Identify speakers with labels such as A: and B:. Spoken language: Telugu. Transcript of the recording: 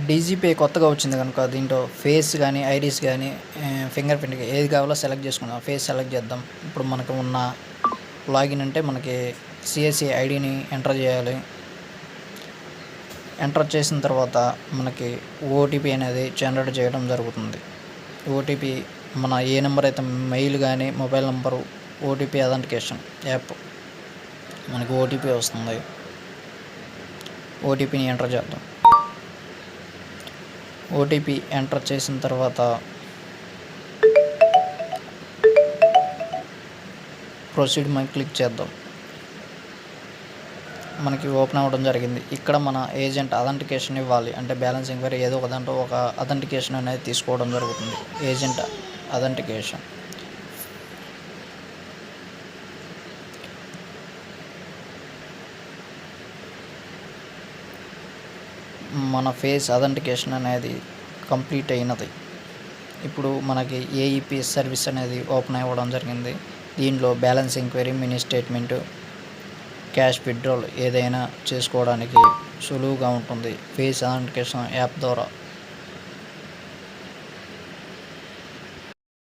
A: డీజీపే కొత్తగా వచ్చింది కనుక దీంట్లో ఫేస్ కానీ ఐరిస్ కానీ ఫింగర్ ప్రింట్ ఏది కావాలో సెలెక్ట్ చేసుకుందాం. ఫేస్ సెలెక్ట్ చేద్దాం. ఇప్పుడు మనకు ఉన్న లాగిన్ అంటే మనకి సిఎస్సి ఐడిని ఎంటర్ చేయాలి. ఎంటర్ చేసిన తర్వాత మనకి ఓటీపీ అనేది జనరేట్ చేయడం జరుగుతుంది. ఓటీపీ మన ఏ నెంబర్ అయితే మెయిల్ కానీ mobile number OTP authentication app మనకి ఓటీపీ వస్తుంది. ఓటీపీని ఎంటర్ చేద్దాం. ఓటీపీ ఎంటర్ చేసిన తర్వాత ప్రొసీడ్ మీద క్లిక్ చేద్దాం. మనకి ఓపెన్ అవ్వడం జరిగింది. ఇక్కడ మన ఏజెంట్ అథెంటికేషన్ ఇవ్వాలి. అంటే బ్యాలెన్స్ ఎంక్వైరీ ఏదో ఒక దాంట్లో ఒక అథెంటికేషన్ అనేది తీసుకోవడం జరుగుతుంది. ఏజెంట్ అథెంటికేషన్ మన ఫేస్ అథెంటికేషన్ అనేది కంప్లీట్ అయినది. ఇప్పుడు మనకి ఏఈపీ సర్వీస్ అనేది ఓపెన్ అవ్వడం జరిగింది. దీనిలో balance enquiry, mini statement, cash withdrawal ఏదైనా చేసుకోవడానికి సులువుగా ఉంటుంది ఫేస్ అథెంటికేషన్ యాప్ ద్వారా.